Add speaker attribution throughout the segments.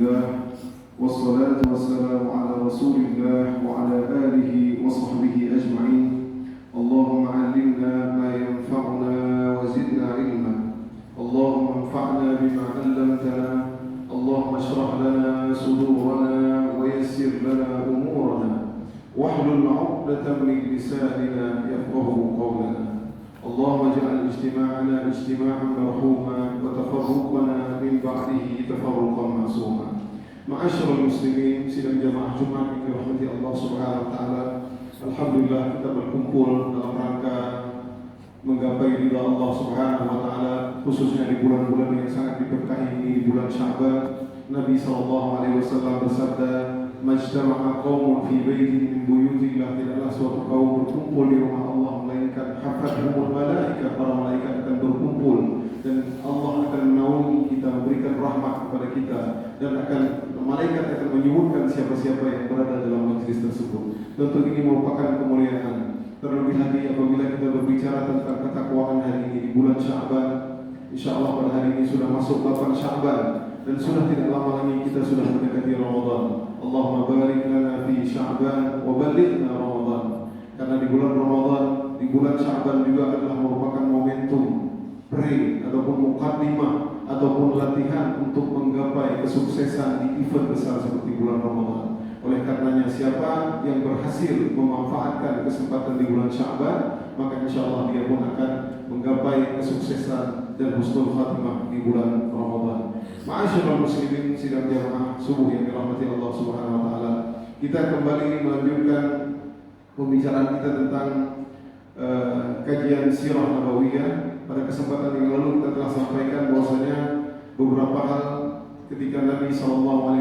Speaker 1: Alhamdulillah, wassalatu wassalamu ala Rasulillah wa ala alihi wa sahbihi ajma'in. Allahumma 'allimna ma yanfa'una wa zidna ilma. Allahumma anfa'na bima 'allamtana. Allahumma shrah lana sudurana wa yassir lana umurana. Wahlul 'uqdatam min lisanina yafqahu qawlana. اللهم اجعل اجتماعنا اجتماعا مرحوما وتفرقنا من بعده تفرقا معصوما. معاشر المسlimin, sidang jamaah Jumat yang dirahmati Allah Subhanahu wa taala. Alhamdulillah kita berkumpul dalam rangka menggapai ridha Allah Subhanahu wa taala, khususnya di bulan-bulan yang sangat diberkahi ini, di bulan Sya'ban. Nabi sallallahu alaihi wasallam bersabda, "Majtama'a qaumun fi baitin min buyutillah", tidaklah suatu kaum berkumpul di rumah Allah melainkan hafathumul malaika, para malaikat akan berkumpul dan Allah akan menaungi kita, memberikan rahmat kepada kita, dan malaikat akan menyebutkan siapa-siapa yang berada dalam majlis tersebut. Tentu ini merupakan kemuliaan. Terlebih lagi apabila kita berbicara tentang ketakwaan hari ini di bulan Sya'ban. Insyaallah pada hari ini sudah masuk 8 Sya'ban dan sudah tidak lama lagi kita sudah mendekati Ramadan. Allahumma barik lana fi Sya'ban wa ballighna Ramadan. Karena di bulan Ramadan, di bulan Sya'ban juga adalah merupakan momentum ataupun muqaddimah ataupun latihan untuk menggapai kesuksesan di event besar seperti bulan Ramadan. Oleh karenanya siapa yang berhasil memanfaatkan kesempatan di bulan Sya'ban, maka insyaallah dia pun akan menggapai kesuksesan dan husnul khatimah di bulan Ramadan. Ma'asyiral muslimin, sidang jamaah subuh yang dirahmati Allah Subhanahu wa taala. Kita kembali melanjutkan pembicaraan kita tentang kajian sirah nabawiyah. Pada kesempatan yang lalu kita telah sampaikan bahwasanya beberapa hal ketika Nabi SAW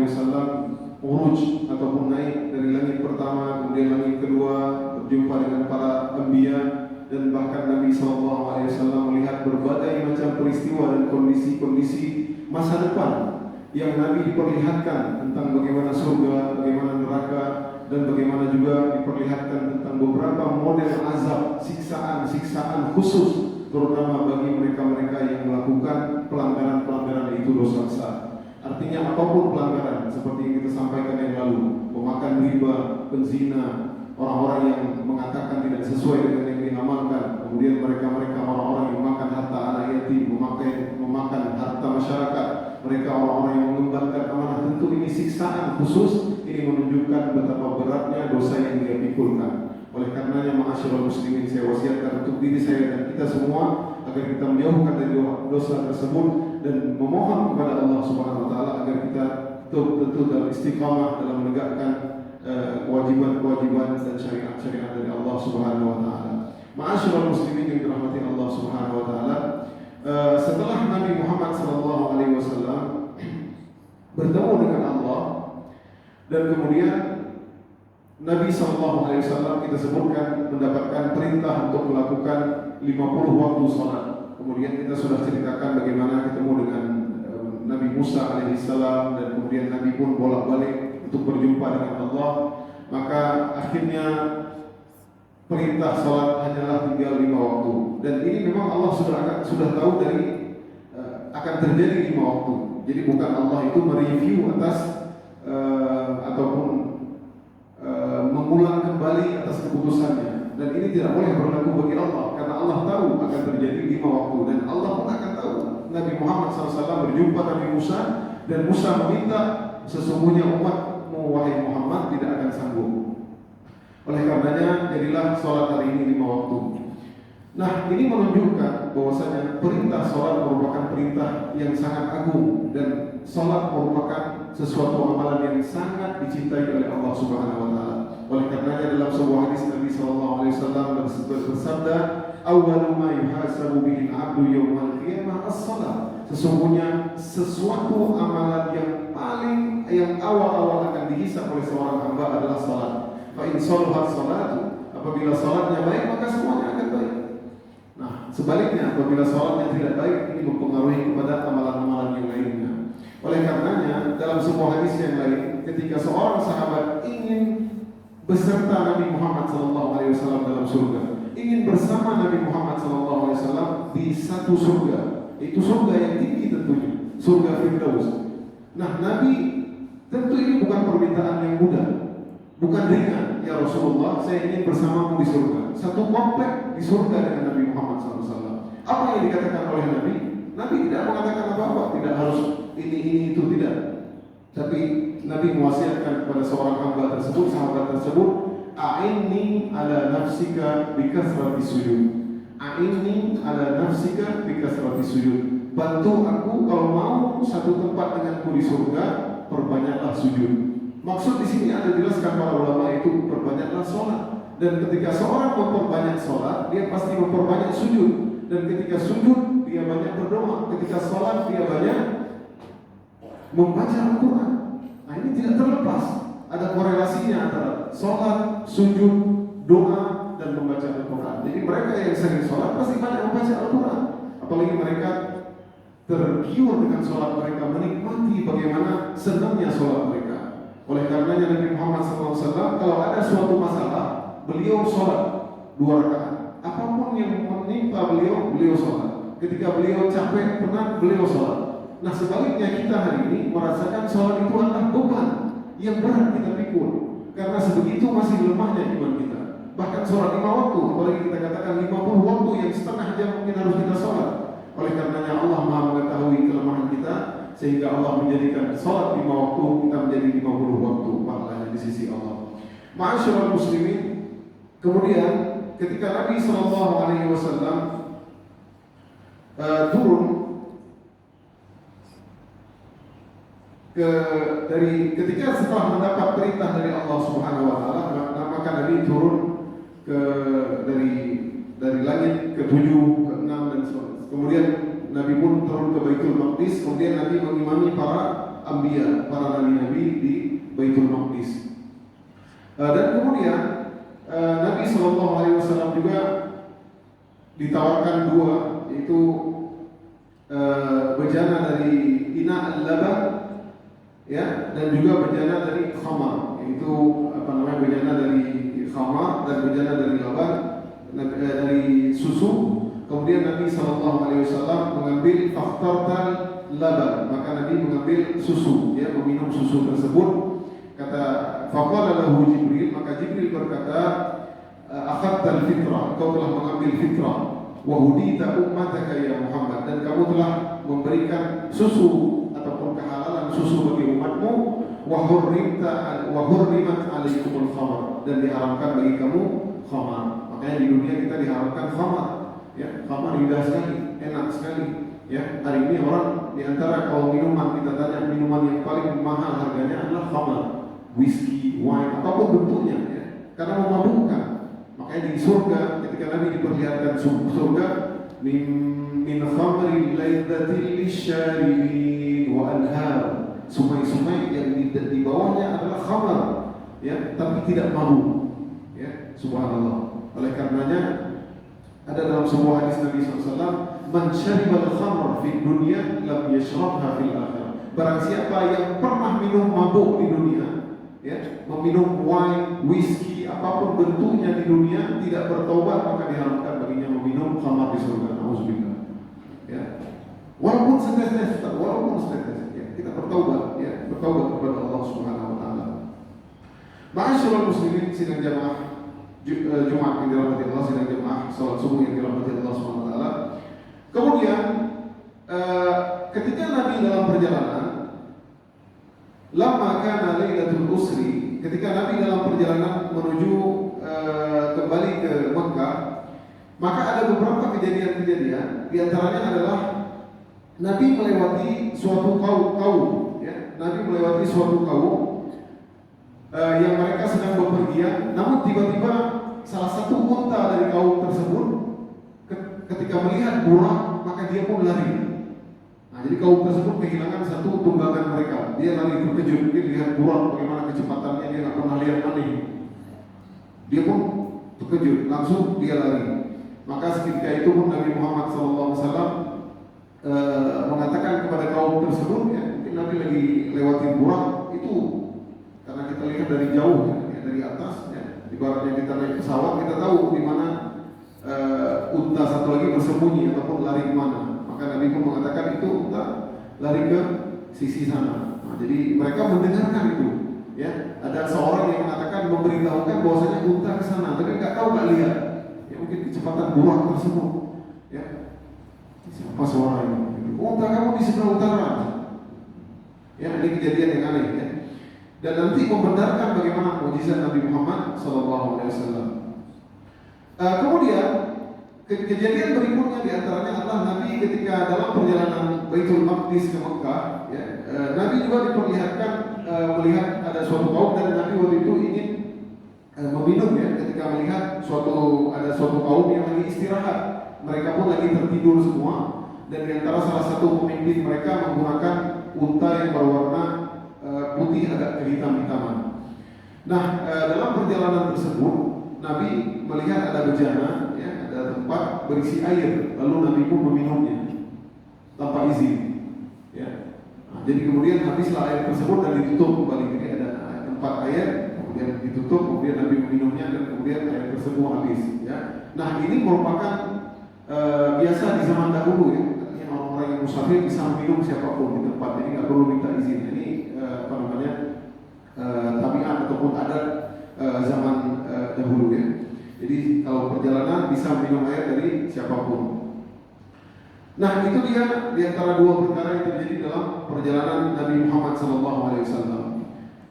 Speaker 1: uruj ataupun naik dari langit pertama kemudian langit kedua, berjumpa dengan para anbiya, dan bahkan Nabi SAW melihat berbagai macam peristiwa dan kondisi-kondisi masa depan yang Nabi diperlihatkan tentang bagaimana surga, bagaimana neraka, dan bagaimana juga diperlihatkan tentang beberapa model azab, siksaan khusus terutama bagi mereka-mereka yang melakukan pelanggaran-pelanggaran itu dosa besar. Artinya apapun pelanggaran seperti yang kita sampaikan yang lalu, pemakan riba, penzina, orang-orang yang mengatakan tidak sesuai dengan yang diamalkan, kemudian mereka-mereka orang-orang yang makan harta anak yatim, memakan harta masyarakat, mereka orang-orang yang mengembankan amanah, tentu ini siksaan khusus. Ini menunjukkan betapa beratnya dosa yang dia pikulkan. Oleh karenanya ma'asyiral muslimin, saya wasiatkan untuk diri saya dan kita semua agar kita menjauhkan dari dosa tersebut dan memohon kepada Allah Subhanahu wa taala agar kita betul-betul dalam istiqamah dalam menegakkan kewajiban-kewajiban dan syariat-syariat dari Allah Subhanahu wa taala. Ma'asyiral muslimin yang dirahmati Allah Subhanahu wa taala, setelah Nabi Muhammad sallallahu alaihi wasallam bertemu dengan Allah dan kemudian Nabi SAW kita sebutkan mendapatkan perintah untuk melakukan 50 waktu salat. Kemudian kita sudah ceritakan bagaimana ketemu dengan Nabi Musa alaihissalam dan kemudian Nabi pun bolak-balik untuk berjumpa dengan Allah. Maka akhirnya perintah salat hanyalah tinggal 5 waktu. Dan ini memang Allah sudah tahu dari akan terjadi 5 waktu. Jadi bukan Allah itu mereview atas ataupun mengulang kembali atas keputusannya, dan ini tidak boleh berlaku bagi Allah karena Allah tahu akan terjadi 5 waktu dan Allah pun akan tahu. Nabi Muhammad SAW berjumpa Nabi Musa dan Musa meminta, sesungguhnya umatmu wahai Muhammad tidak akan sanggup. Oleh karenanya jadilah sholat hari ini 5 waktu. Nah, ini menunjukkan bahwasanya perintah sholat merupakan perintah yang sangat agung dan sholat merupakan sesuatu amalan yang sangat dicintai oleh Allah Subhanahu wa taala. Oleh karenanya dalam sebuah hadis Nabi sallallahu alaihi wasallam bersabda, "Awwalu ma yuhasabu bihi al-'abdu yawmal qiyamah as-shalah." Sesungguhnya sesuatu amalan yang awal-awal akan dihisab oleh seorang hamba adalah salat. Fa in salahat salatu, apabila salatnya baik maka semuanya akan baik. Nah, sebaliknya apabila salatnya tidak baik, ini mempengaruhi kepada amalan-amalan yang lainnya. Oleh karenanya dalam sebuah hadis yang lain, ketika seorang sahabat ingin beserta Nabi Muhammad SAW dalam surga, ingin bersama Nabi Muhammad SAW di satu surga, itu surga yang tinggi tentunya, surga Firdaus. Nah, Nabi Tentu ini bukan permintaan yang mudah, bukan ringan. Ya Rasulullah, saya ingin bersamamu di surga. Satu komplek di surga dengan Nabi Muhammad SAW. Apa yang dikatakan oleh Nabi? Nabi tidak mengatakan apa-apa, tidak harus ini itu, tidak. Tapi Nabi mewasiatkan kepada seorang hamba tersebut, sahabat tersebut, a'inni ala nafsika bikasrati sujud. A'inni ala nafsika bikasrati sujud. Bantu aku kalau mau satu tempat denganku di surga, perbanyaklah sujud. Maksud di sini ada jelaskan para ulama itu perbanyaklah sholat. Dan ketika seorang memperbanyak sholat, dia pasti memperbanyak sujud. Dan ketika sujud, dia banyak berdoa. Ketika sholat, dia banyak membaca Al-Quran. Nah, ini tidak terlepas. Ada korelasinya antara sholat, sujud, doa, dan membaca Al-Quran. Jadi mereka yang sering sholat pasti banyak membaca Al-Quran. Apalagi mereka tergiur dengan sholat mereka, menikmati bagaimana senangnya sholat mereka. Oleh karenanya Nabi Muhammad SAW kalau ada suatu masalah, beliau sholat 2 rakaat. Apapun yang menimpa beliau, beliau sholat. Ketika beliau capek, penat, beliau sholat. Nah sebaliknya kita hari ini merasakan sholat itu adalah beban yang berat kita pikul. Karena sebegitu masih lemahnya iman kita. Bahkan sholat 5 waktu, apalagi kita katakan 50 waktu yang setengah jam mungkin harus kita sholat. Oleh karenanya Allah Maha mengetahui kelemahan kita, sehingga Allah menjadikan sholat 5 waktu kita menjadi 50 waktu pahalanya di sisi Allah. Ma'asyiral muslimin, kemudian ketika Nabi SAW turun ketika setelah mendapat perintah dari Allah Subhanahu Wa Taala, maka Nabi turun dari langit ke-7, ke-6 dan sebagainya. Kemudian Nabi pun turun ke Baitul Maqdis. Kemudian Nabi mengimami para anbiya, para nabi-nabi di Baitul Maqdis. Dan kemudian Nabi SAW juga ditawarkan 2, yaitu bejana dari ina al-laban, ya, dan juga bejana dari khamar, yaitu bejana dari khamar dan bejana dari laban, dari susu. Kemudian Nabi SAW mengambil fakhtartal laban, maka Nabi mengambil susu, ya, meminum susu tersebut. Kata faqala lahu Jibril, maka Jibril berkata, akhadtal fitrah, kau telah mengambil fitrah, wa hudita ummataka ya Muhammad, dan kamu telah memberikan susu ataupun kehalalan susu bagi umatmu, wa hurrimat alaikumul khamar, dan diharamkan bagi kamu khamar. Makanya di dunia kita diharamkan khamar. Ya, khamar indah sekali, enak sekali. Ya, hari ini orang di antara kalau minuman kita tanya minuman yang paling mahal harganya adalah khamar, whisky, wine, apapun bentuknya, ya, karena memabukkan. Makanya di surga ketika Nabi diperlihatkan surga, min khamri laidzatil lisyaribin wa anhar, sungai-sungai yang di bawahnya adalah khamar, ya, tapi tidak mabuk. Ya, subhanallah. Oleh karenanya ada dalam sebuah hadis Nabi SAW, man syaribal khamr fi dunya lam yashrabha fil akhirah. Barang siapa yang pernah minum mabuk di dunia, ya, meminum wine, whisky, apapun bentuknya di dunia, tidak bertobat, maka diharamkan baginya meminum khamar di surga. Nauzubillah. Ya. Walaupun setetes, ya, kita bertobat, ya, bertobat kepada Allah Subhanahu Wa Taala. Ma'asyiral muslimin, sidang jamaah Jumat yang dirahmati Allah, sidang jemaah salat subuh yang dirahmati Allah SWT. Kemudian ketika Nabi dalam perjalanan, lamma kana lailatul usri, ketika Nabi dalam perjalanan menuju kembali ke Mekah, maka ada beberapa kejadian-kejadian. Di antaranya adalah Nabi melewati suatu kaum, ya, Nabi melewati suatu kaum yang mereka sedang bepergian, namun tiba-tiba salah satu unta dari kaum tersebut ketika melihat burak, maka dia pun lari. Nah, jadi kaum tersebut kehilangan satu tunggangan mereka. Dia lari terkejut, dia lihat burak bagaimana kecepatannya, dia nggak pernah lihat aneh. Dia pun terkejut, langsung dia lari. Maka ketika itu pun Nabi Muhammad SAW mengatakan kepada kaum tersebut, ya, mungkin Nabi lagi lewati burak itu. Karena kita lihat dari jauh, ya, dari atas, ya, ibaratnya kita naik pesawat, kita tahu di mana unta satu lagi bersembunyi ataupun lari kemana. Maka Nabi pun mengatakan itu unta lari ke sisi sana. Nah, jadi mereka mendengarkan itu. Ya, ada seorang yang mengatakan memberitahukan bahwasanya unta ke sana, tapi nggak tahu nggak lihat. Ya mungkin kecepatan burak tersebut. Ya, siapa suara ini? Unta kamu di sebelah utara. Ya, ini kejadian yang aneh ya. Dan nanti membenarkan bagaimana mukjizat Nabi Muhammad SAW. Kemudian kejadian berikutnya diantaranya adalah Nabi ketika dalam perjalanan Baitul Maqdis ke Mekah, ya, Nabi juga diperlihatkan melihat ada suatu kaum dan Nabi waktu itu ingin meminum ya ketika melihat ada suatu kaum yang lagi istirahat, mereka pun lagi tertidur semua dan diantara salah satu pemimpin mereka menggunakan unta yang berwarna putih agak kehitam-hitaman. Nah, dalam perjalanan tersebut Nabi melihat ada bejana, ya, ada tempat berisi air, lalu Nabi pun meminumnya tanpa izin. Ya. Nah, jadi kemudian habislah air tersebut dan ditutup kembali. Jadi ada tempat air, kemudian ditutup, kemudian Nabi meminumnya dan kemudian air tersebut habis. Ya. Nah, ini merupakan biasa di zaman dahulu ya. Artinya orang-orang yang musafir bisa minum siapapun di tempat, jadi nggak perlu minta izin. Ini tabiat ataupun adat zaman dahulu ya. Jadi kalau perjalanan bisa minum air dari siapapun. Nah, itu dia di antara dua perkara yang terjadi dalam perjalanan Nabi Muhammad SAW.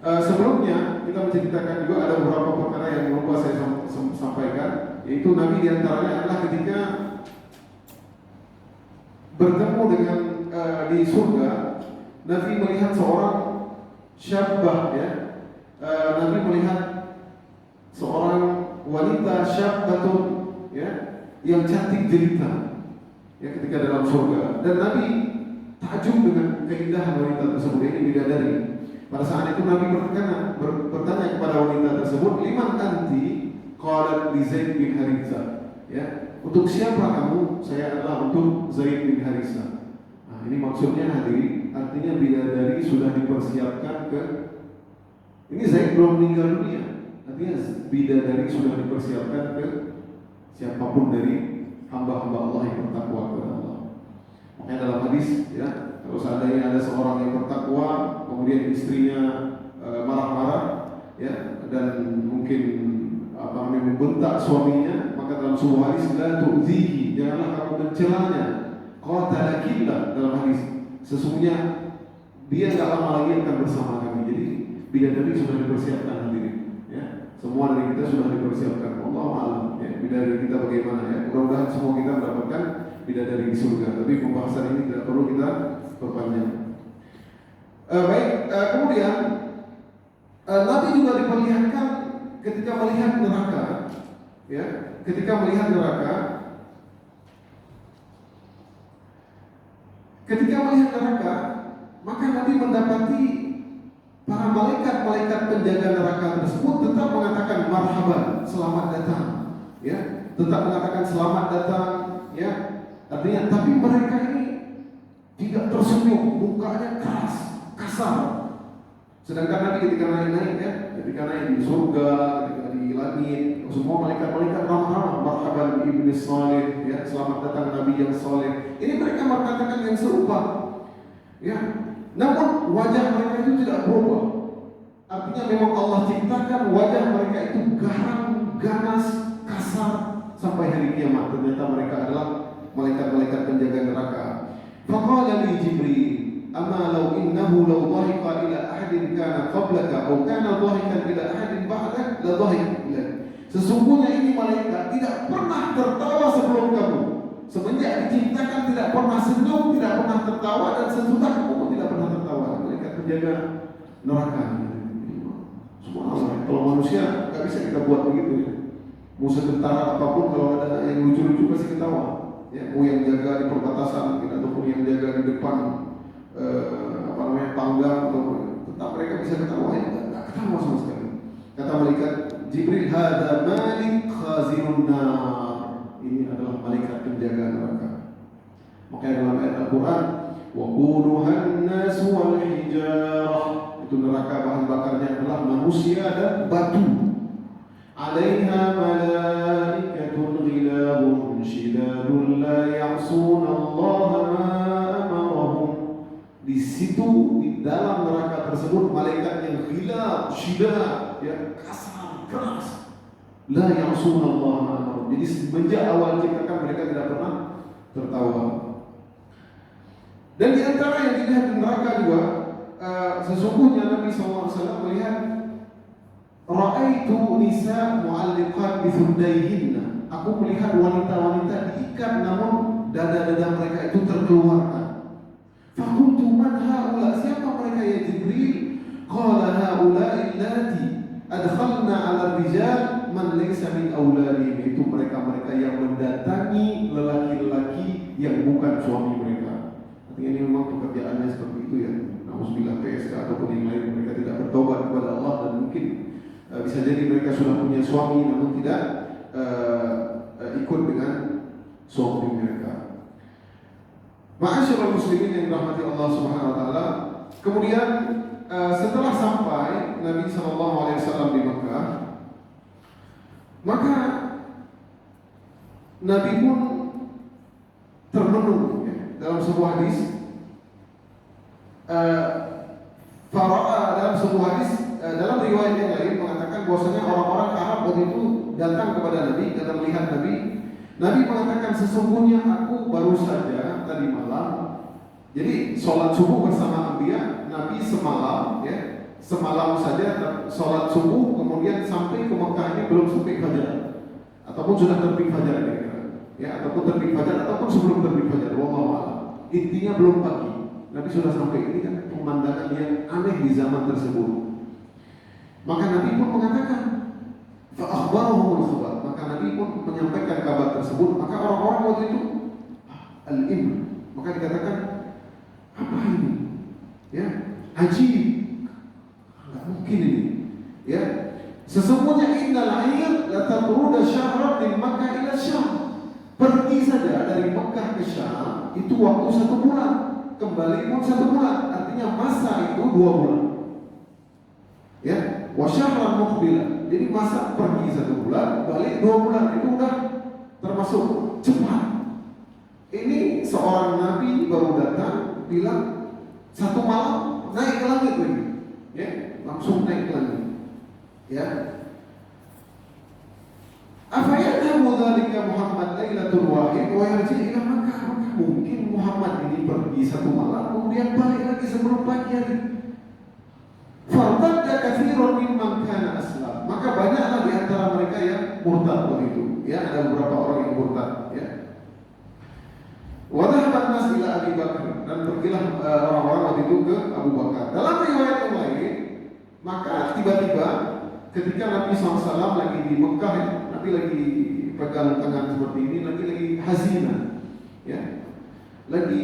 Speaker 1: Sebelumnya kita menceritakan juga ada beberapa perkara yang lupa saya sampaikan, yaitu Nabi di antaranya adalah ketika bertemu dengan di surga, Nabi melihat seorang syabah ya. Nabi melihat seorang wanita syabbatun ya yang cantik jelita ya ketika dalam surga, dan Nabi takjub dengan keindahan wanita tersebut. Ini bidadari. Pada saat itu Nabi bertanya kepada wanita tersebut, liman anti? Qalat li Zaid bin Haritsah. Ya, untuk siapa kamu? Saya adalah untuk Zaid bin Haritsah. Nah, ini maksudnya hadirin, artinya bidadari sudah dipersiapkan ke. Ini Zaid belum meninggal dunia. Artinya bidadari sudah dipersiapkan ke siapapun dari hamba-hamba Allah yang bertakwa kepada Allah. Makanya dalam hadis ya, kalau seandainya ada seorang yang bertakwa, kemudian istrinya marah-marah ya, dan mungkin membentak suaminya, maka dalam sebuah hadis la tu'zihi, janganlah kamu mencelanya. Qatalakillah, dalam hadis sesungguhnya dia tidak lama lagi akan bersama kami. Jadi bidadari sudah dipersiapkan hadirin ya. Semua dari kita sudah dipersiapkan. Wallahu a'lam ya, bidadari kita bagaimana ya. Mudah-mudahan semua kita mendapatkan bidadari di surga. Tapi pembahasan ini tidak perlu kita perpanjang. Kemudian Nabi juga diperlihatkan ketika melihat neraka ya. Ketika melihat neraka maka Nabi mendapati para malaikat penjaga neraka tersebut tetap mengatakan marhaban, selamat datang ya, tetap mengatakan selamat datang ya. Artinya tapi mereka ini tidak tersenyum, mukanya keras, kasar. Sedangkan Nabi ketika naik ya, ketika naik di surga, ketika di langit, semua malaikat ramah-ramah, marhaban ibni salih ya, selamat datang Nabi yang saleh. Ini mereka mengatakan yang serupa ya. Namun wajah mereka itu tidak berubah. Artinya memang Allah ciptakan wajah mereka itu garang, ganas, kasar sampai hari kiamat. Ternyata mereka adalah malaikat-malaikat penjaga neraka. Faqala li Jibril, amma law innahu law dhahiqa ila ahadin kana qablaka aw kana dhahikan ila ahadin ba'dak la dhahika ilak. Sesungguhnya ini malaikat tidak pernah tertawa sebelum kamu. Semenjak diciptakan tidak pernah senyum, tidak pernah tertawa, dan sesudah kamu pun tidak pernah tertawa. Malaikat penjaga neraka. Subhanallah. Kalau manusia nggak bisa kita buat begitu ya. Mau setentara apapun, kalau ada yang lucu-lucu pasti ketawa. Ya, mau yang jaga di perbatasan mungkin, ataupun yang jaga di depan panggang, ataupun tetap mereka bisa ketawa ya. Nggak ketawa sama sekali. Kata malaikat Jibril, hada malik khazinun nar. Ini adalah malaikat penjaga neraka. Makanya dalam ayat Al-Quran, waquduhan nas wal hijarah, itu neraka bahan bakarnya adalah manusia dan batu. Alaiha malaikatun ghilabun shidadun la ya'suna Allah ma amarahum. Di situ dalam neraka tersebut malaikat yang khilaf, syiddah, ya, kasar, keras. La ya'sunallaha ma amaru. Jadi semenjak awal diciptakan mereka tidak pernah tertawa. Dan di antara yang dilihat di neraka juga, sesungguhnya Nabi SAW melihat ra'aitu nisa mu'alliqat bi thuddaihinna. Aku melihat wanita-wanita diikat namun dada-dada mereka itu terkeluarkan. Fakultu man haula, siapa mereka ya Jibril? Qala haula illati adkhalna 'ala rijal man laysa min awladihim. Itu mereka-mereka yang mendatangi lelaki-lelaki yang bukan suami mereka. Artinya ini memang pekerjaannya seperti itu ya. Nauzubillah PSK ataupun yang lain, mereka tidak bertobat kepada Allah dan mungkin bisa jadi mereka sudah punya suami namun tidak ikut dengan suami mereka. Ma'asyiral muslimin yang dirahmati Allah Subhanahu wa taala. Kemudian setelah sampai Nabi sallallahu alaihi wasallam di Mekah, maka Nabi pun termenung ya, dalam sebuah hadis dalam sebuah hadis dalam riwayat yang lain mengatakan bahwasanya orang-orang Arab waktu itu datang kepada Nabi dan melihat Nabi. Nabi mengatakan sesungguhnya aku baru saja tadi malam, jadi sholat subuh bersama Anbiya, Nabi semalam ya, semalam saja sholat subuh, kemudian sampai ke Mekah ini belum sampai fajar, ataupun sudah terbit fajar ya, ataupun terbit fajar ataupun sebelum terbit fajar, wallahu a'lam. Intinya belum pagi. Nabi sudah sampai. Ini kan pemandangan yang aneh di zaman tersebut. Maka Nabi pun mengatakan fa akhbarahumul khabar. Maka Nabi pun menyampaikan kabar tersebut. Maka orang-orang waktu itu al-im, maka dikatakan apa ini? Ya, ajib. Enggak mungkin ini. Ya. Sesungguhnya innal air la tatruda syahran min Makkah ila Syam. Pergi saja dari Mekah ke Syam itu waktu 1 bulan. Kembali pun 1 bulan, artinya masa itu 2 bulan. Ya, wa syahran muqbilan. Jadi masa pergi 1 bulan, balik 2 bulan, itu udah termasuk cepat. Ini seorang nabi baru datang bilang 1 malam naik ke langit lagi. Ya, langsung naik ke langit. Ya. Afayatahu dzalika Muhammad lailatul wahid wa yarji ila Makkah. Mungkin Muhammad ini pergi 1 malam kemudian balik lagi sebelum pagi hari. Fartadda katsirun mimman kana aslam. Maka banyaklah di antara mereka yang murtad begitu. Ya, ada beberapa orang yang murtad, ya. Wa dhahaban nas ila Abi Bakar, dan pergilah orang-orang waktu itu ke Abu Bakar. Dalam riwayat yang lain, maka tiba-tiba ketika Nabi SAW lagi di Mekah, ya, Nabi lagi pegang tangan seperti ini, lagi hazina, ya, lagi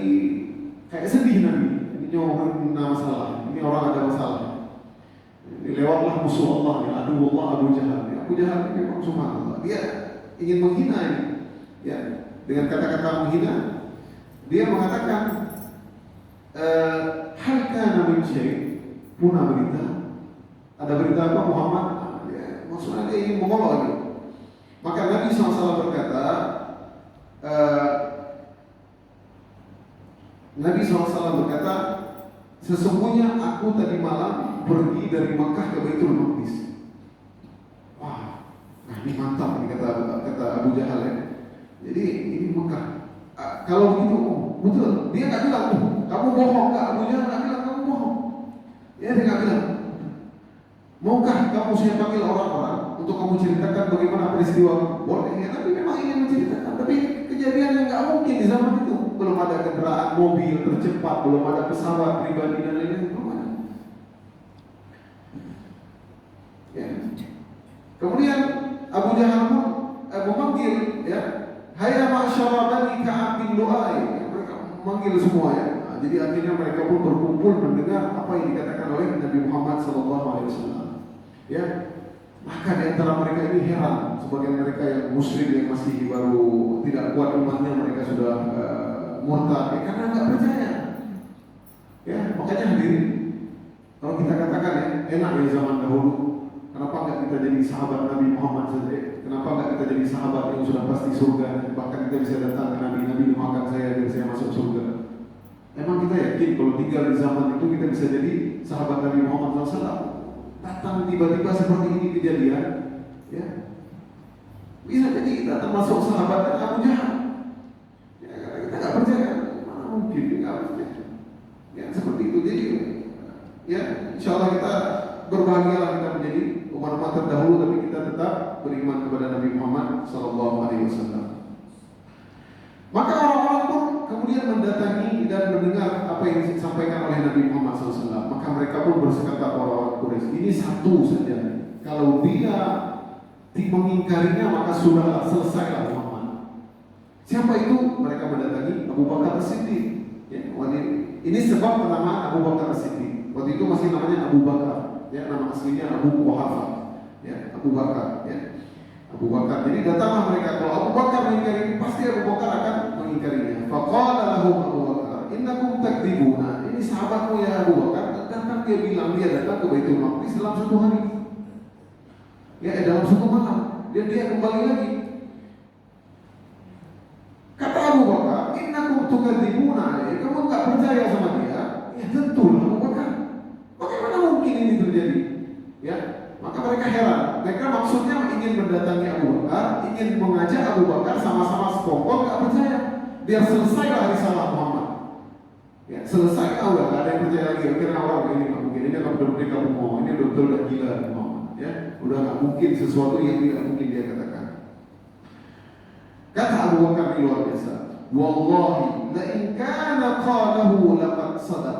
Speaker 1: kayak sedih Nabi. Ini orang masalah, ini orang ada masalah. Ini lewatlah musuh Allah, ya, aduh Allah Abu Jahal. Ya, Abu Jahal ini memang subhanallah, dia ingin menghina ini, ya, dengan kata-kata menghina. Dia mengatakan, hal kana min syai', punah berita. Ada berita apa Muhammad? Ya, maksudnya dia ingin mengolok lagi. Maka Nabi SAW berkata, Nabi SAW berkata, sesungguhnya aku tadi malam pergi dari Makkah ke Baitul Maqdis. Wah, nah ini mantap ini kata Abu Jahal ya. Jadi ini Makkah. Kalau begitu, betul. Dia nggak bilang, kamu bohong nggak? Abu Jahal nggak bilang kamu bohong. Ya, dia nggak bilang. Maukah kamu saya panggil orang-orang untuk kamu ceritakan bagaimana peristiwa? Boleh ya, tapi memang ingin menceritakan. Tapi kejadian yang nggak mungkin di zaman itu. Belum ada kendaraan mobil tercepat, belum ada pesawat pribadi dan lain-lain, belum ada. Ya. Kemudian Abu Jahal pun memanggil, ya, Hayya ma'syara bani Ka'ab bin Lu'ay. Mereka memanggil semua ya. Nah, jadi akhirnya mereka pun berkumpul mendengar apa yang dikatakan oleh Nabi Muhammad SAW. Ya, maka di antara mereka ini heran, sebagian mereka yang muslim yang masih baru tidak kuat imannya, mereka sudah murtad, ya, karena nggak percaya. Ya, makanya hadirin, kalau kita katakan ya, enak ya zaman dahulu. Kenapa nggak kita jadi sahabat Nabi Muhammad saja? Kenapa nggak kita jadi sahabat yang sudah pasti surga? Bahkan kita bisa datang ke Nabi doakan saya agar saya masuk surga. Emang kita yakin kalau tinggal di zaman itu kita bisa jadi sahabat Nabi Muhammad SAW. Datang tiba-tiba seperti ini kejadian, ya. Bisa jadi kita termasuk sahabat Abu Jahal. Ya, karena kita nggak percaya, mana mungkin nggak percaya. Ya seperti itu. Jadi, ya insya Allah kita berbahagialah kita menjadi umat-umat terdahulu, tapi kita tetap beriman kepada Nabi Muhammad SAW. Maka orang-orang pun kemudian mendatangi dan mendengar apa yang disampaikan oleh Nabi Muhammad SAW. Maka mereka pun berkata orang-orang Quraisy, ini satu saja. Kalau dia mengingkarinya maka sudahlah, selesailah Muhammad. Siapa itu? Mereka mendatangi Abu Bakar As-Siddiq. Ya, ini sebab penamaan Abu Bakar As-Siddiq. Waktu itu masih namanya Abu Bakar. Ya, nama aslinya Abu Quhafah. Ya, Abu Bakar. Ya. Abu Bakar. Jadi datanglah mereka. Kalau Abu Bakar mengingkari ini, pasti Abu Bakar akan mengingkarinya. Faqala lahum Abu Bakar, innakum takdzibuna. Ini sahabatmu ya Abu Bakar. Datang dia bilang dia datang ke Baitul Maqdis dalam satu hari. Ya, dalam satu malam. Dan dia kembali lagi. Kata Abu Bakar, innakum tukadzibuna. Kamu enggak percaya sama dia? Ya tentu Abu Bakar. Bagaimana mungkin ini terjadi? Ya. Maka mereka heran. Mereka maksudnya ingin mendatangi Abu Bakar, ingin mengajak Abu Bakar sama-sama sekongkol, nggak percaya. Biar selesailah risalah Muhammad. Ya, selesai, udah nggak ada yang percaya lagi. Akhirnya orang ini nggak mungkin, ini kan benar-benar kamu mau, ini betul udah gila Muhammad. Ya, udah nggak mungkin sesuatu yang tidak mungkin dia katakan. Kata Abu Bakar ini luar biasa. Wallahi, la in kana qalahu laqad sadaq.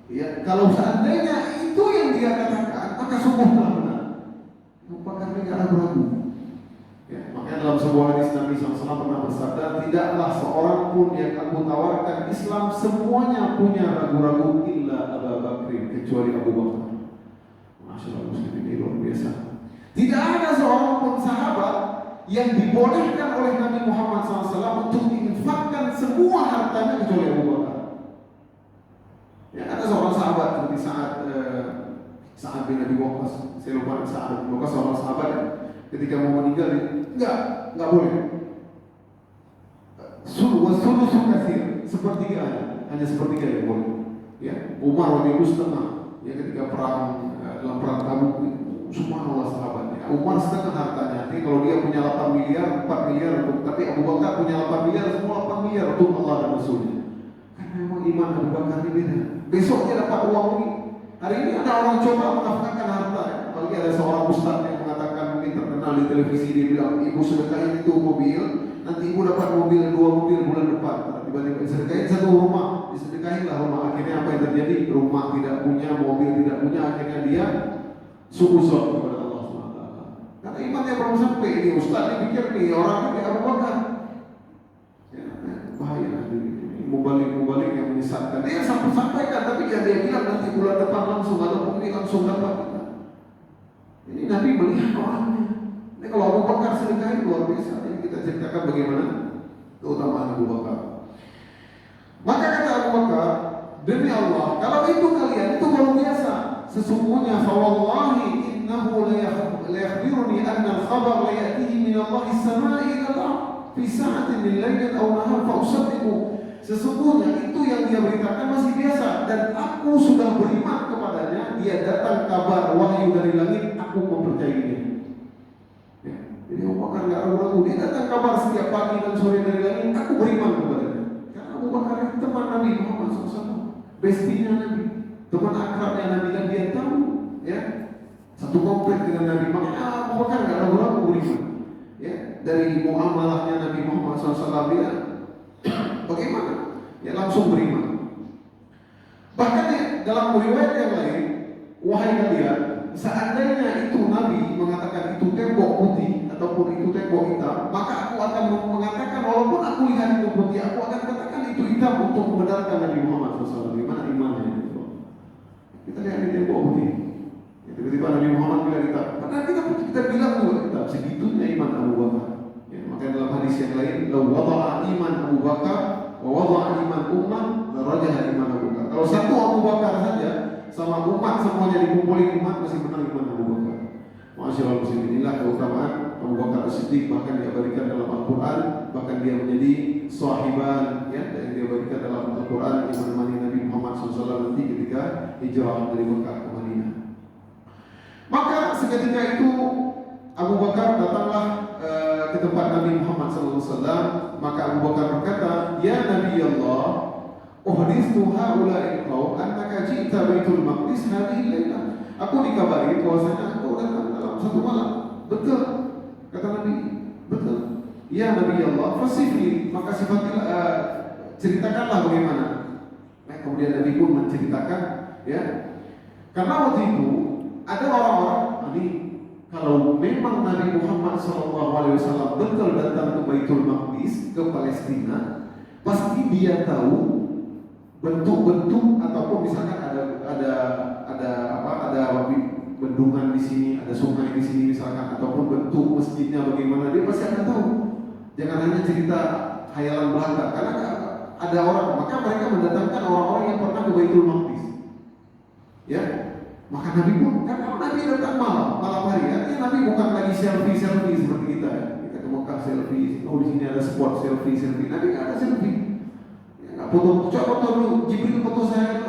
Speaker 1: Ya, kalau seandainya itu yang dia katakan, maka sungguhlah benar. Abu Bakar ini nggak ragu-ragu. Ya, makanya dalam sebuah hadis Nabi SAW pernah bersabda, tidaklah seorang pun yang aku tawarkan Islam semuanya punya ragu-ragu illa Abu Bakar, kecuali Abu Bakar. Masya Allah, muslim ini luar biasa. Tidak ada seorang pun sahabat yang dibolehkan oleh Nabi Muhammad SAW untuk menginfakkan semua hartanya kecuali Abu Bakar. Ya, ada seorang sahabat seperti Sa'ad bin Abi Waqqas. Saya lupa Sa'ad bin Abi Waqqas, seorang sahabat ya, ketika mau meninggal, enggak boleh. Sulusu katsir, sepertiga aja, hanya sepertiga yang boleh. Ya, Umar waktu itu setengah. Ya, ketika dalam perang Tabuk, subhanallah sahabatnya. Umar setengah hartanya. Jadi kalau dia punya 8 miliar, 4 miliar untuk, tapi Abu Bakar punya 8 miliar, semua 8 miliar untuk Allah dan Rasulnya. Karena memang iman Abu Bakar ini beda. Besok dia dapat uang ini. Hari ini ada orang coba menafkahkan harta. Apalagi ada seorang ustaz yang mengatakan, mungkin terkenal di televisi, dia bilang, ibu sedekahin itu mobil, nanti ibu dapat mobil, 2 mobil bulan depan. Tiba-tiba sedekahin 1 rumah, disedekahinlah rumah. Akhirnya apa yang terjadi? Rumah tidak punya, mobil tidak punya, akhirnya dia suuzon kepada Allah SWT. Karena imannya belum sampai. Ini ustaz ini pikir nih orang ini Abu Bakar. Ya, bahaya ini. Mubalik yang menyesatkan. Dia sampaikan, tapi dia bilang nanti bulan depan langsung ada pungli langsung dapat. Ini Nabi melihat orangnya. Ini kalau Abu Bakar sedekahin luar biasa. Ini kita ceritakan bagaimana keutamaan Abu Bakar. Maka kata Abu Bakar, demi Allah, kalau itu kalian itu luar biasa. Sesungguhnya fawallahi innahu la yakhbiruni anna al-khabar la ya'tihi min Allah as-sama'i ila al-ard fi sa'atin min lailin aw nahar fa usaddiqu. Sesungguhnya itu yang dia beritakan masih biasa, dan aku sudah beriman kepadanya. Dia datang kabar wahyu dari langit, aku mempercayainya. Ya, jadi Abu Bakar nggak ragu-ragu. Dia datang kabar setiap pagi dan sore dari langit, aku beriman kepadanya. Karena Abu Bakar itu teman Nabi Muhammad SAW, bestinya Nabi, teman akrabnya Nabi, dan dia tahu, ya, satu komplek dengan Nabi. Makanya Abu Bakar nggak ragu-ragu beriman. Ya, dari muamalahnya Nabi Muhammad SAW dia bagaimana? Ya langsung beriman. Bahkan ya, dalam riwayat yang lain, wahai kalian, seandainya itu Nabi mengatakan itu tembok putih ataupun itu tembok hitam, maka aku akan mengatakan walaupun aku lihat itu putih, aku akan katakan itu hitam untuk membenarkan Nabi Muhammad SAW. Bagaimana imannya itu? Kita lihat di tembok putih. Ya, tiba-tiba Nabi Muhammad bilang hitam. Karena kita bilang juga hitam. Segitunya iman Abu Bakar. Ya, maka dalam hadis yang lain, "Lau wada'a iman Abu Bakar wa wada'a iman ummah, la rajaha iman Abu Bakar." Kalau satu Abu Bakar saja sama umat semuanya dikumpulin, umat masih menang iman Abu Bakar. Masyaallah, muslimin, inilah keutamaan Abu Bakar As-Siddiq, bahkan diabadikan dalam Al-Quran, bahkan dia menjadi sahiban, ya, yang diabadikan dalam Al-Quran yang menemani Nabi Muhammad SAW ketika hijrah dari Mekah ke Madinah. Maka seketika itu Abu Bakar datanglah ke tempat Nabi Muhammad SAW. Maka Abu Bakar berkata, "Ya Nabi Allah, uhdithu haula'il qaum annaka ji'ta Baitul Maqdis hadhihi lailah." Aku dikabari bahwasanya engkau datang dalam satu malam. Betul, kata Nabi. Betul. Ya Nabi Allah, fasifni, maka sifatilah, ceritakanlah bagaimana. Nah, kemudian Nabi pun menceritakan, ya. Karena waktu itu ada orang-orang, ini kalau memang Nabi Muhammad SAW betul datang ke Baitul Maqdis, ke Palestina, pasti dia tahu bentuk-bentuk ataupun misalkan ada bendungan di sini, ada sungai di sini misalkan, ataupun bentuk masjidnya bagaimana, dia pasti akan tahu. Jangan hanya cerita khayalan belaka, karena ada orang, maka mereka mendatangkan orang-orang yang pernah ke Baitul Maqdis. Ya, maka Nabi pun, karena Nabi datang malam hari, artinya Nabi bukan lagi selfie seperti kita. Kita ke Mekah selfie, oh di sini ada spot selfie. Nabi nggak ada selfie. Foto, coba foto dulu, Jibril foto saya.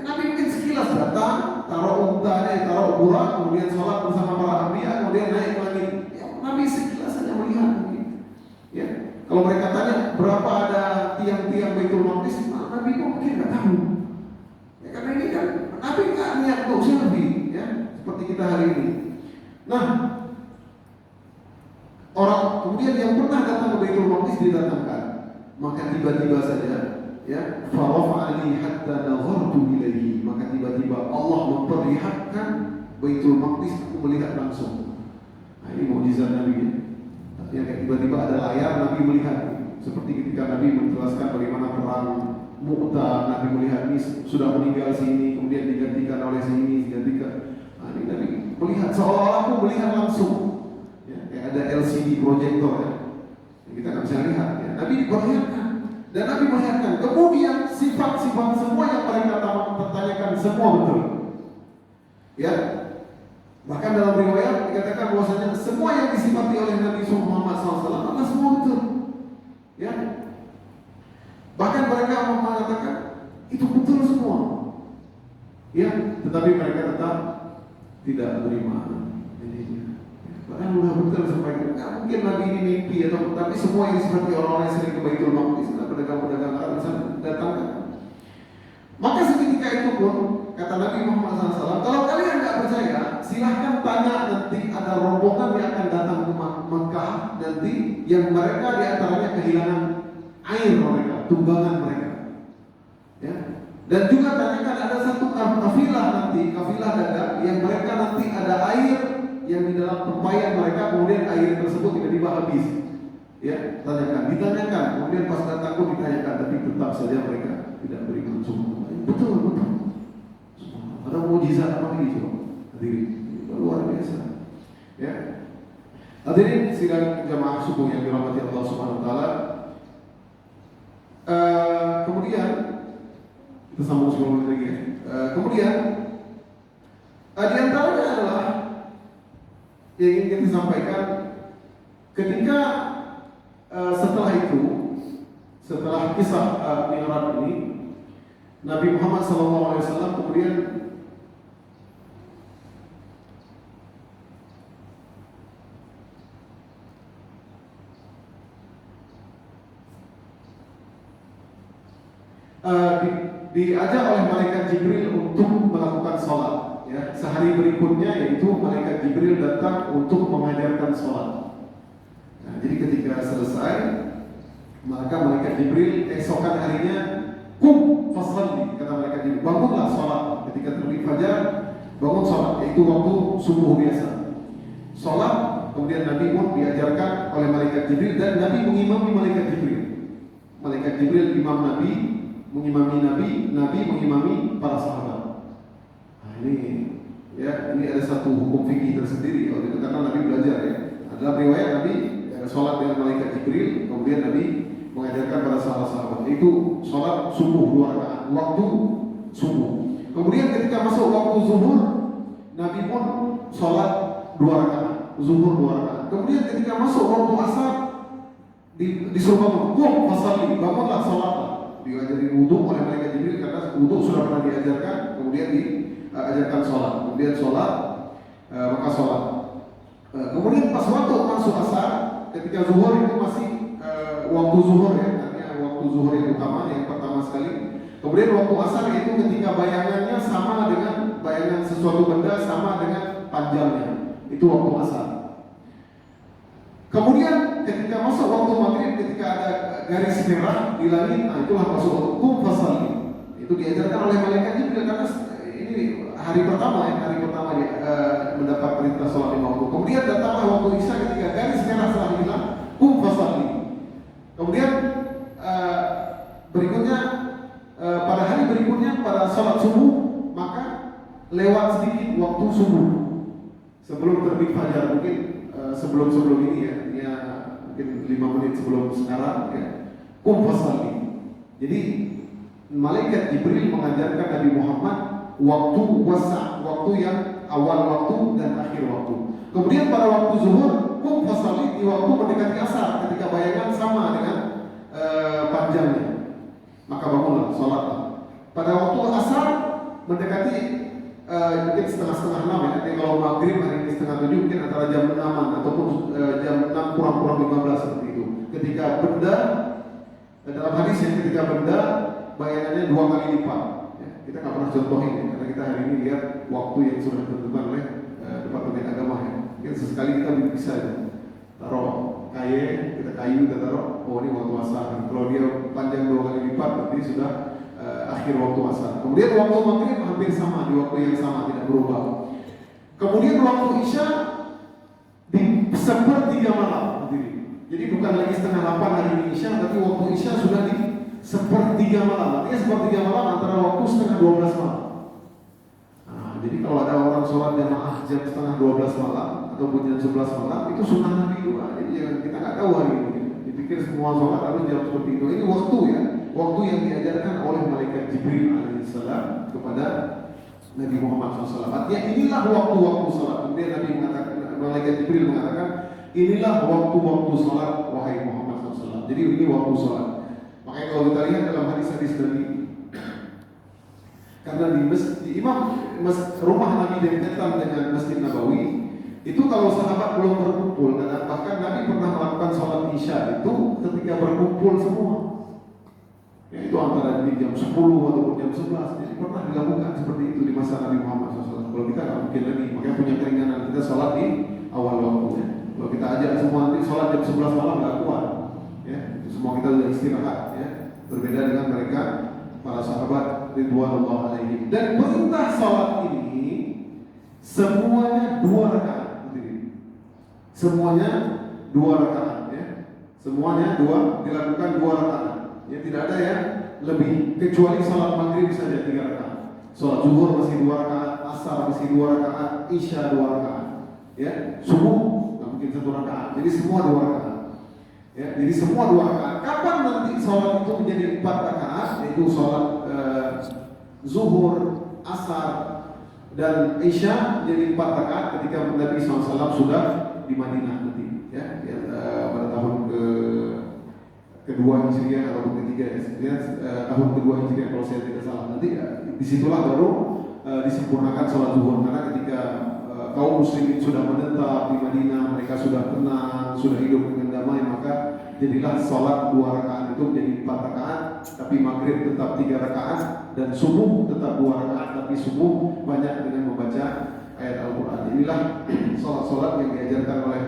Speaker 1: Nabi mungkin sekilas datang, taruh untanya, taruh burak, kemudian sholat bersama para anbiya, kemudian naik lagi. Ya, Nabi sekilas saja melihat. Ya, kalau mereka tanya berapa ada tiang-tiang Baitul Maqdis, Nabi pun mungkin nggak tahu. Ya, karena ini kan Nabi nggak niat untuk selfie, ya, seperti kita hari ini. Nah, orang kemudian yang pernah datang ke Baitul Maqdis didatangkan. Maka tiba-tiba saja, ya, farafa'ani hatta nazartu ilaihi, maka tiba-tiba Allah memperlihatkan Baitul Maqdis, aku melihat langsung. Nah, ini mukjizat Nabi, ya. Artinya kayak tiba-tiba ada layar, Nabi melihat. Seperti ketika Nabi menjelaskan bagaimana perang Mu'tah, Nabi melihat ini sudah meninggal sini, kemudian digantikan oleh sini, digantikan. Nah, ini Nabi melihat seolah-olah aku melihat langsung. Ya, kayak ada LCD projector, ya. Kita nggak bisa lihat, ya. Nabi diperlihatkan dan Nabi melihatkan. Kemudian sifat-sifat semua yang mereka tanyakan semua betul, ya. Bahkan dalam riwayat dikatakan bahwasanya semua yang disifati oleh Nabi Muhammad SAW adalah semua betul, ya. Bahkan mereka mengatakan itu betul semua, ya. Tetapi mereka tetap tidak menerima. Padahal udah betul sampai nggak mungkin Nabi ini mimpi atau, tapi semua yang seperti orang-orang yang sering ke Baitul Maqdis, pedagang-pedagang Arab bisa datangkan. Maka seketika itu pun kata Nabi Muhammad SAW, kalau kalian nggak percaya, silahkan tanya nanti ada rombongan yang akan datang ke Mekah nanti, yang mereka diantaranya kehilangan air mereka, tunggangan mereka, ya. Dan juga tanyakan ada satu kafilah nanti, kafilah dagang yang mereka nanti ada air yang di dalam tempayan mereka, kemudian air tersebut tiba-tiba habis, ya. Ditanyakan, kemudian pas datang pun ditanyakan, tapi tetap saja mereka tidak berikan semua. Betul. Ada mukjizat apa lagi coba? Hadirin, luar biasa, ya. Hadirin sidang jamaah subuh yang dirahmati Allah Subhanahu Wa Taala. Kemudian kita sambung sebelum lagi, ya. Kemudian di antaranya adalah yang ingin kita sampaikan ketika setelah kisah Mi'raj ini, Nabi Muhammad SAW kemudian diajak oleh malaikat Jibril untuk melakukan sholat. Ya, sehari berikutnya yaitu malaikat Jibril datang untuk mengajarkan sholat. Nah, jadi ketika selesai, maka malaikat Jibril esokan harinya, fashalli, kata malaikat Jibril, bangunlah sholat. Ketika terbit fajar, bangun sholat, yaitu waktu subuh biasa. Sholat, kemudian Nabi pun diajarkan oleh malaikat Jibril dan Nabi mengimami malaikat Jibril. Malaikat Jibril imam Nabi, mengimami Nabi mengimami para sahabat. Ini, ya, ini ada satu hukum fikih tersendiri kalau itu, karena Nabi belajar, ya. Adalah riwayat Nabi sholat dengan malaikat Jibril, kemudian Nabi mengajarkan pada sahabat-sahabat itu sholat subuh 2 rakaat, waktu subuh. Kemudian ketika masuk waktu zuhur, Nabi pun sholat 2 rakaat, zuhur 2 rakaat. Kemudian ketika masuk waktu asar, disuruh bangun, fashalli, bangunlah sholat. Diajari wudhu oleh malaikat Jibril karena wudhu sudah pernah diajar diajarkan, kemudian diajarkan sholat, kemudian sholat, maka sholat. Kemudian pas waktu masuk asar, ketika zuhur itu masih waktu zuhur ya, artinya waktu zuhur yang utama, yang pertama sekali. Kemudian waktu asar itu ketika bayangannya sama dengan bayangan sesuatu benda sama dengan panjangnya, itu waktu asar. Kemudian ketika masuk waktu maghrib, ketika ada garis merah di langit, nah itulah masuk waktu kum fasalli. Itu diajarkan oleh malaikat Jibril karena ini hari pertama dia mendapat perintah sholat 5 waktu. Kemudian datanglah waktu isya ketika garis merah telah hilang, kum fasalli. Kemudian berikutnya pada hari berikutnya pada sholat subuh, maka lewat sedikit waktu subuh sebelum terbit fajar, mungkin sebelum ini ya mungkin 5 menit sebelum sekarang ya, kum fasalli. Jadi malaikat Jibril mengajarkan Nabi Muhammad waktu wasa, waktu yang awal waktu dan akhir waktu. Kemudian pada waktu zuhur, kum fasalli, di waktu mendekati asar ketika bayangan sama dengan panjangnya, maka bangunlah, sholatlah. Pada waktu asar mendekati mungkin setengah 6 ya. Jadi kalau maghrib hari ini setengah 7, mungkin antara jam 6-an ataupun jam 6 kurang 15 seperti itu. Ketika benda dalam hadis yang ketika benda bayangannya 2 kali lipat. Ya, kita nggak pernah contohin ya, karena kita hari ini lihat waktu yang sudah ditentukan oleh Departemen Agama ya. Mungkin sesekali kita bisa ya, taruh kita taruh, oh ini waktu asar. Kalau dia panjang 2 kali lipat, berarti sudah akhir waktu asar. Kemudian waktu maghrib hampir sama, di waktu yang sama, tidak berubah. Kemudian waktu isya di 1/3 malam. Jadi bukan lagi setengah 8 hari ini isya, tapi waktu isya sudah di 1/3 malam. Artinya 1/3 malam antara waktu setengah 12 malam. Nah, jadi kalau ada orang sholat jamaah jam setengah 12 malam ataupun jam 11 malam, itu sunnah Nabi juga. Jadi kita nggak tahu hari ini. Dipikir semua sholat harus jam seperti itu. Ini waktu ya, waktu yang diajarkan oleh malaikat Jibril alaihissalam kepada Nabi Muhammad SAW. Artinya inilah waktu-waktu sholat. Kemudian Nabi mengatakan, malaikat Jibril mengatakan, inilah waktu-waktu sholat wahai Muhammad SAW. Jadi ini waktu sholat. Makanya kalau kita lihat dalam hadis-hadis Nabi, karena di rumah Nabi dekat dengan Masjid Nabawi, itu kalau sahabat belum berkumpul, dan bahkan Nabi pernah melakukan sholat isya itu ketika berkumpul semua. Ya, itu antara di jam 10 ataupun jam 11. Jadi pernah dilakukan seperti itu di masa Nabi Muhammad SAW. Kalau kita nggak mungkin lagi, makanya punya keringanan kita sholat di awal waktunya. Kalau kita ajak semua nanti sholat jam 11 malam nggak kuat. Ya, semua kita sudah istirahat. Ya, berbeda dengan mereka para sahabat ridwanullah alaihim. Dan perintah sholat ini semuanya 2 rakaat. Semuanya 2 rakaat. Ya, semuanya dilakukan 2 rakaat. Ya, tidak ada ya lebih, kecuali sholat maghrib saja 3 rakaat. Sholat zuhur masih 2 rakaat, asar masih 2 rakaat, isya 2 rakaat. Ya, subuh nggak mungkin 1 rakaat. Jadi semua 2 rakaat. Ya, jadi semua 2 rakaat. Kapan nanti sholat itu menjadi 4 rakaat? Yaitu sholat zuhur, asar, dan isya jadi 4 rakaat ketika Nabi SAW sudah di Madinah nanti. Ya, pada tahun kedua Hijriah atau ketiga ya, tahun kedua Hijriah kalau saya tidak salah. Nanti disitulah baru disempurnakan sholat zuhur, karena ketika kaum muslimin sudah menetap di Madinah, mereka sudah tenang, sudah hidup dengan damai, maka jadilah sholat 2 rakaat itu menjadi 4 rakaat, tapi maghrib tetap 3 rakaat dan subuh tetap 2 rakaat, tapi subuh banyak dengan membaca ayat Al-Quran. Inilah sholat-sholat yang diajarkan oleh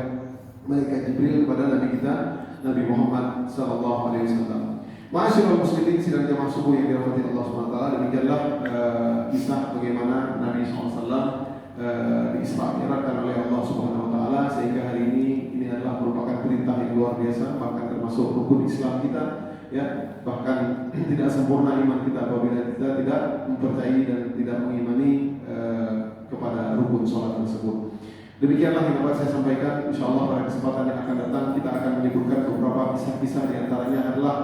Speaker 1: malaikat Jibril kepada Nabi kita Nabi Muhammad SAW. Ma'asyiral muslimin sidang jamaah subuh yang dirahmati Allah SWT, demikianlah kisah bagaimana Nabi SAW diisra-mi'rajkan oleh Allah Subhanahu Wa Taala, sehingga hari ini adalah merupakan perintah yang luar biasa, bahkan termasuk rukun Islam kita. Ya, bahkan tidak sempurna iman kita apabila kita tidak mempercayai dan tidak mengimani kepada rukun sholat tersebut. Demikianlah yang dapat saya sampaikan. InsyaAllah pada kesempatan yang akan datang kita akan menyebutkan beberapa kisah-kisah, di antaranya adalah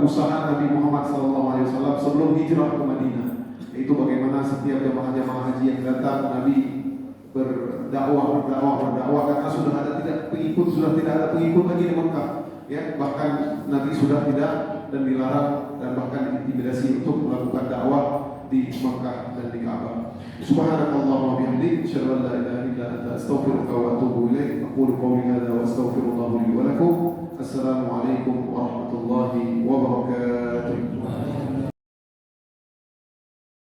Speaker 1: usaha Nabi Muhammad SAW sebelum hijrah ke Madinah, yaitu bagaimana setiap jamaah-jamaah haji yang datang Nabi berdakwah karena sudah tidak ada pengikut lagi di Mekah. Ya, bahkan Nabi sudah tidak dan dilarang dan bahkan diintimidasi untuk melakukan dakwah di Makkah dan di Ka'bah. Subhanallah wa bihamdihi, asyhadu an la ilaha illa anta, astaghfiruka wa atubu ilaik. Aqulu qawli